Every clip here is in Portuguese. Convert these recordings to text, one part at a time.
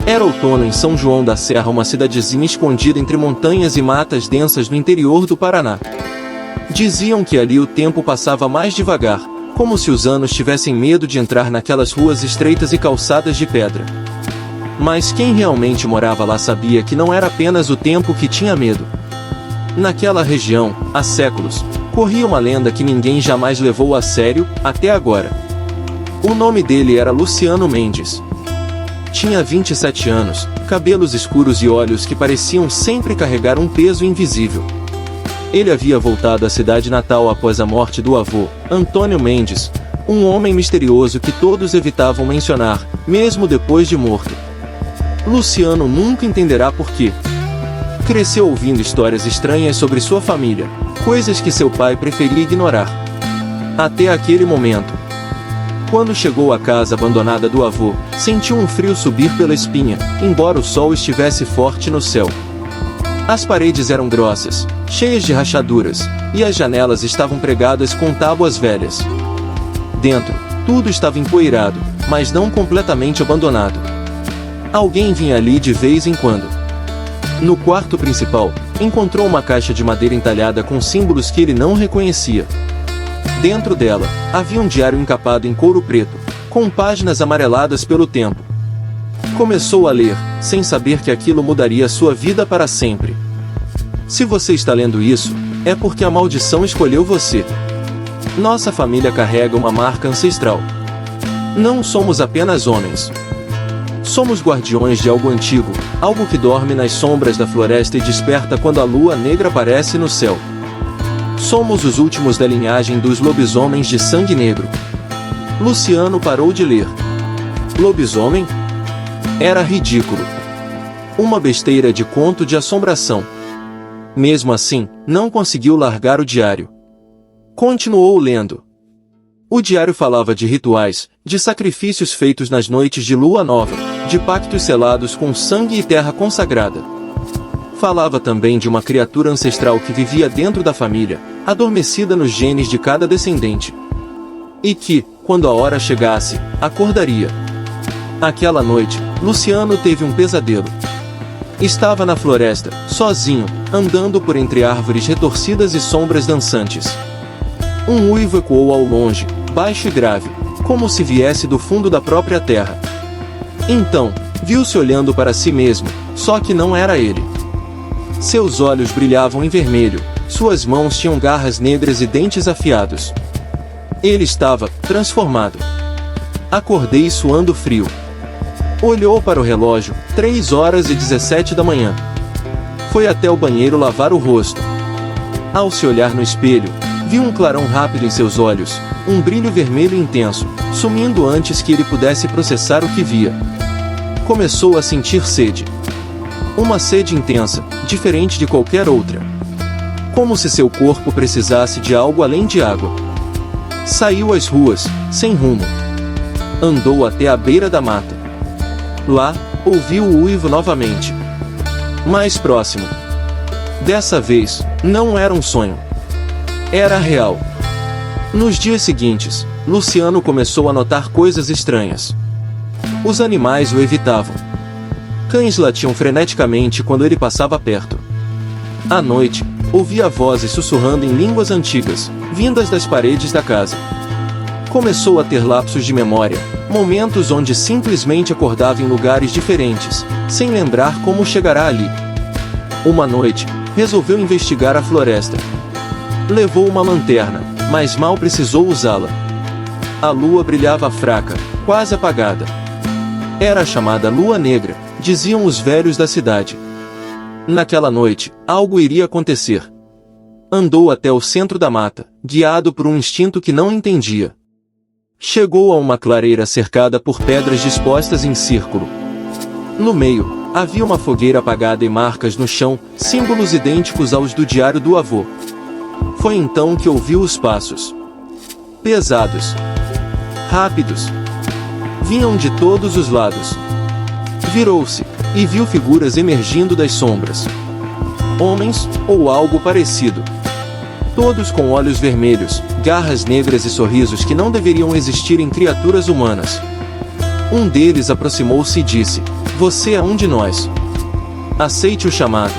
Era outono em São João da Serra, uma cidadezinha escondida entre montanhas e matas densas no interior do Paraná. Diziam que ali o tempo passava mais devagar, como se os anos tivessem medo de entrar naquelas ruas estreitas e calçadas de pedra. Mas quem realmente morava lá sabia que não era apenas o tempo que tinha medo. Naquela região, há séculos, corria uma lenda que ninguém jamais levou a sério, até agora. O nome dele era Luciano Mendes. Tinha 27 anos, cabelos escuros e olhos que pareciam sempre carregar um peso invisível. Ele havia voltado à cidade natal após a morte do avô, Antônio Mendes, um homem misterioso que todos evitavam mencionar, mesmo depois de morto. Luciano nunca entenderá por quê. Cresceu ouvindo histórias estranhas sobre sua família, coisas que seu pai preferia ignorar. Até aquele momento. Quando chegou à casa abandonada do avô, sentiu um frio subir pela espinha, embora o sol estivesse forte no céu. As paredes eram grossas, cheias de rachaduras, e as janelas estavam pregadas com tábuas velhas. Dentro, tudo estava empoeirado, mas não completamente abandonado. Alguém vinha ali de vez em quando. No quarto principal, encontrou uma caixa de madeira entalhada com símbolos que ele não reconhecia. Dentro dela, havia um diário encapado em couro preto, com páginas amareladas pelo tempo. Começou a ler, sem saber que aquilo mudaria sua vida para sempre. Se você está lendo isso, é porque a maldição escolheu você. Nossa família carrega uma marca ancestral. Não somos apenas homens. Somos guardiões de algo antigo, algo que dorme nas sombras da floresta e desperta quando a lua negra aparece no céu. Somos os últimos da linhagem dos lobisomens de sangue negro. Luciano parou de ler. Lobisomem? Era ridículo. Uma besteira de conto de assombração. Mesmo assim, não conseguiu largar o diário. Continuou lendo. O diário falava de rituais, de sacrifícios feitos nas noites de lua nova, de pactos selados com sangue e terra consagrada. Falava também de uma criatura ancestral que vivia dentro da família, adormecida nos genes de cada descendente. E que, quando a hora chegasse, acordaria. Aquela noite, Luciano teve um pesadelo. Estava na floresta, sozinho, andando por entre árvores retorcidas e sombras dançantes. Um uivo ecoou ao longe, baixo e grave, como se viesse do fundo da própria terra. Então, viu-se olhando para si mesmo, só que não era ele. Seus olhos brilhavam em vermelho, suas mãos tinham garras negras e dentes afiados. Ele estava transformado. Acordei suando frio. Olhou para o relógio, 3h17 da manhã. Foi até o banheiro lavar o rosto. Ao se olhar no espelho, viu um clarão rápido em seus olhos, um brilho vermelho intenso, sumindo antes que ele pudesse processar o que via. Começou a sentir sede. Uma sede intensa, diferente de qualquer outra. Como se seu corpo precisasse de algo além de água. Saiu às ruas, sem rumo. Andou até a beira da mata. Lá, ouviu o uivo novamente. Mais próximo. Dessa vez, não era um sonho. Era real. Nos dias seguintes, Luciano começou a notar coisas estranhas. Os animais o evitavam. Cães latiam freneticamente quando ele passava perto. À noite, ouvia vozes sussurrando em línguas antigas, vindas das paredes da casa. Começou a ter lapsos de memória, momentos onde simplesmente acordava em lugares diferentes, sem lembrar como chegará ali. Uma noite, resolveu investigar a floresta. Levou uma lanterna, mas mal precisou usá-la. A lua brilhava fraca, quase apagada. Era a chamada lua negra, diziam os velhos da cidade. Naquela noite, algo iria acontecer. Andou até o centro da mata, guiado por um instinto que não entendia. Chegou a uma clareira cercada por pedras dispostas em círculo. No meio, havia uma fogueira apagada e marcas no chão, símbolos idênticos aos do diário do avô. Foi então que ouviu os passos. Pesados. Rápidos. Vinham de todos os lados. Virou-se, e viu figuras emergindo das sombras. Homens, ou algo parecido. Todos com olhos vermelhos, garras negras e sorrisos que não deveriam existir em criaturas humanas. Um deles aproximou-se e disse: Você é um de nós. Aceite o chamado.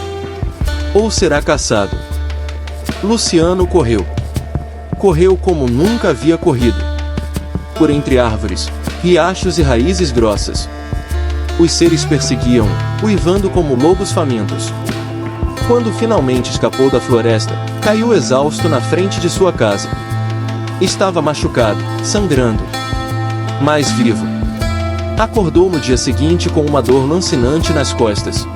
Ou será caçado. Luciano correu. Correu como nunca havia corrido. Por entre árvores, riachos e raízes grossas. Os seres perseguiam, uivando como lobos famintos. Quando finalmente escapou da floresta, caiu exausto na frente de sua casa. Estava machucado, sangrando, mas vivo. Acordou no dia seguinte com uma dor lancinante nas costas.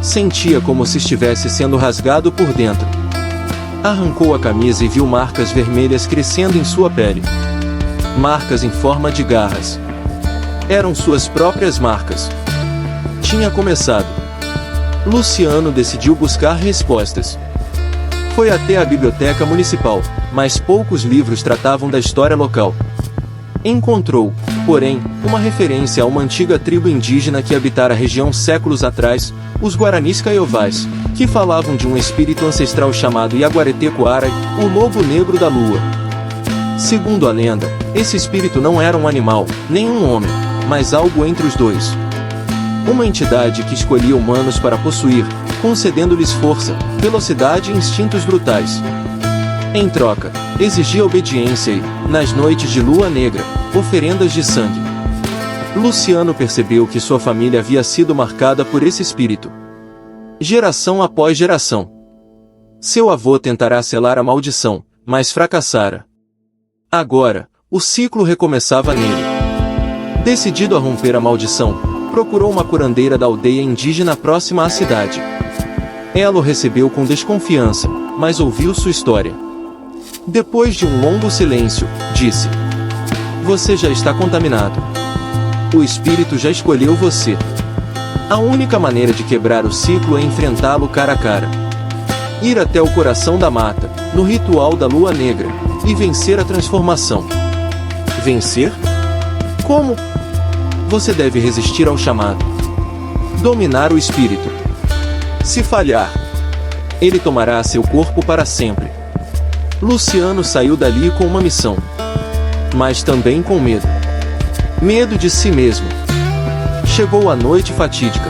Sentia como se estivesse sendo rasgado por dentro. Arrancou a camisa e viu marcas vermelhas crescendo em sua pele. Marcas em forma de garras. Eram suas próprias marcas. Tinha começado. Luciano decidiu buscar respostas. Foi até a biblioteca municipal, mas poucos livros tratavam da história local. Encontrou, porém, uma referência a uma antiga tribo indígena que habitara a região séculos atrás, os Guaranis Caiovás, que falavam de um espírito ancestral chamado Yaguaretecoarai, o lobo negro da lua. Segundo a lenda, esse espírito não era um animal, nem um homem, mas algo entre os dois. Uma entidade que escolhia humanos para possuir, concedendo-lhes força, velocidade e instintos brutais. Em troca, exigia obediência e, nas noites de lua negra, oferendas de sangue. Luciano percebeu que sua família havia sido marcada por esse espírito. Geração após geração. Seu avô tentará selar a maldição, mas fracassara. Agora, o ciclo recomeçava nele. Decidido a romper a maldição, procurou uma curandeira da aldeia indígena próxima à cidade. Ela o recebeu com desconfiança, mas ouviu sua história. Depois de um longo silêncio, disse: "Você já está contaminado. O espírito já escolheu você. A única maneira de quebrar o ciclo é enfrentá-lo cara a cara. Ir até o coração da mata, no ritual da lua negra, e vencer a transformação." Vencer? Como? Você deve resistir ao chamado. Dominar o espírito. Se falhar, ele tomará seu corpo para sempre. Luciano saiu dali com uma missão. Mas também com medo. Medo de si mesmo. Chegou a noite fatídica.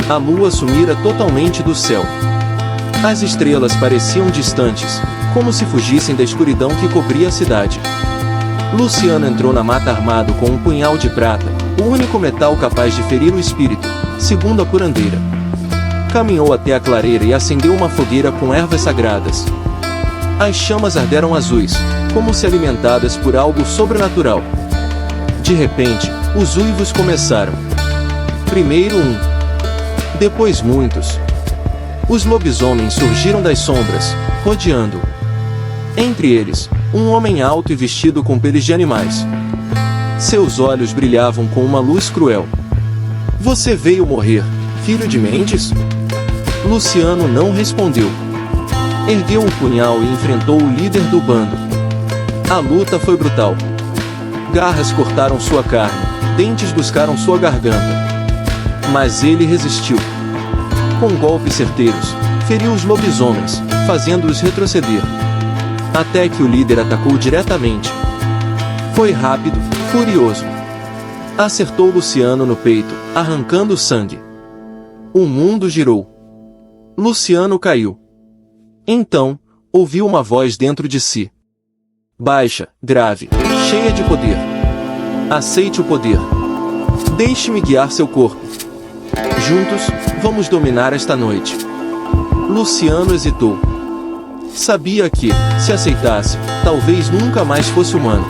A lua sumira totalmente do céu. As estrelas pareciam distantes, como se fugissem da escuridão que cobria a cidade. Luciano entrou na mata armado com um punhal de prata, o único metal capaz de ferir o espírito, segundo a curandeira. Caminhou até a clareira e acendeu uma fogueira com ervas sagradas. As chamas arderam azuis, como se alimentadas por algo sobrenatural. De repente, os uivos começaram. Primeiro um. Depois muitos. Os lobisomens surgiram das sombras, rodeando. Entre eles, um homem alto e vestido com peles de animais. Seus olhos brilhavam com uma luz cruel. "Você veio morrer, filho de Mendes?" Luciano não respondeu. Ergueu o punhal e enfrentou o líder do bando. A luta foi brutal. Garras cortaram sua carne, dentes buscaram sua garganta. Mas ele resistiu. Com golpes certeiros, feriu os lobisomens, fazendo-os retroceder. Até que o líder atacou diretamente. Foi rápido, furioso. Acertou Luciano no peito, arrancando sangue. O mundo girou. Luciano caiu. Então, ouviu uma voz dentro de si. Baixa, grave, cheia de poder. Aceite o poder. Deixe-me guiar seu corpo. Juntos, vamos dominar esta noite. Luciano hesitou. Sabia que, se aceitasse, talvez nunca mais fosse humano.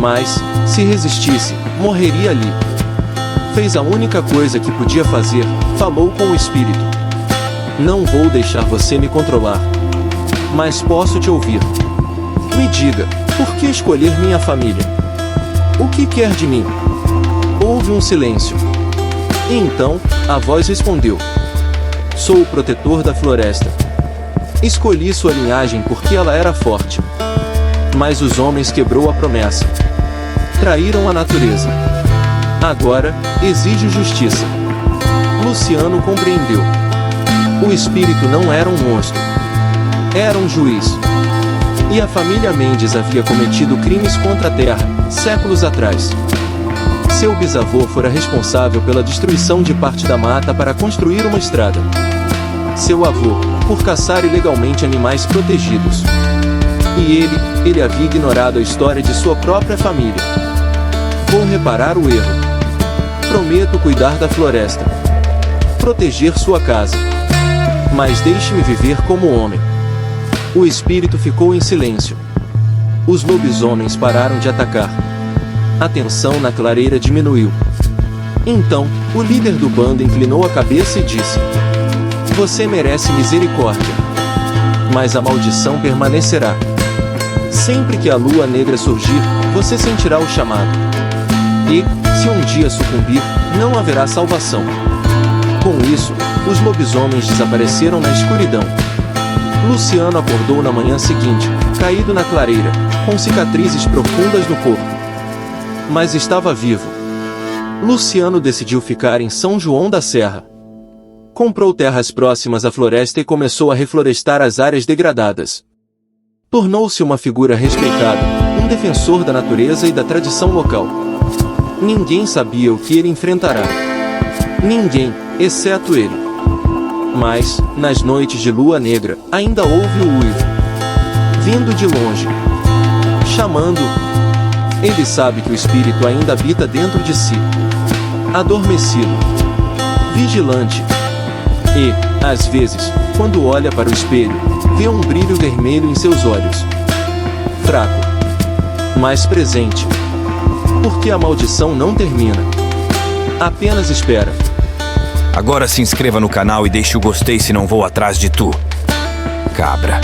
Mas, se resistisse, morreria ali. Fez a única coisa que podia fazer, falou com o espírito. "Não vou deixar você me controlar. Mas posso te ouvir. Me diga, por que escolher minha família? O que quer de mim?" Houve um silêncio. E então, a voz respondeu: "Sou o protetor da floresta. Escolhi sua linhagem porque ela era forte. Mas os homens quebrou a promessa. Traíram a natureza. Agora, exige justiça." Luciano compreendeu. O espírito não era um monstro. Era um juiz. E a família Mendes havia cometido crimes contra a terra, séculos atrás. Seu bisavô fora responsável pela destruição de parte da mata para construir uma estrada. Seu avô, por caçar ilegalmente animais protegidos. E ele havia ignorado a história de sua própria família. Vou reparar o erro. Prometo cuidar da floresta. Proteger sua casa. Mas deixe-me viver como homem. O espírito ficou em silêncio. Os lobisomens pararam de atacar. A tensão na clareira diminuiu. Então, o líder do bando inclinou a cabeça e disse: Você merece misericórdia. Mas a maldição permanecerá. Sempre que a lua negra surgir, você sentirá o chamado. E, se um dia sucumbir, não haverá salvação. Com isso, os lobisomens desapareceram na escuridão. Luciano acordou na manhã seguinte, caído na clareira, com cicatrizes profundas no corpo. Mas estava vivo. Luciano decidiu ficar em São João da Serra. Comprou terras próximas à floresta e começou a reflorestar as áreas degradadas. Tornou-se uma figura respeitada, um defensor da natureza e da tradição local. Ninguém sabia o que ele enfrentará. Ninguém, exceto ele. Mas, nas noites de lua negra, ainda ouve o uivo. Vindo de longe. Chamando. Ele sabe que o espírito ainda habita dentro de si. Adormecido. Vigilante. E, às vezes, quando olha para o espelho, vê um brilho vermelho em seus olhos. Fraco. Mas presente. Porque a maldição não termina. Apenas espera. Agora se inscreva no canal e deixe o gostei, se não vou atrás de tu, cabra.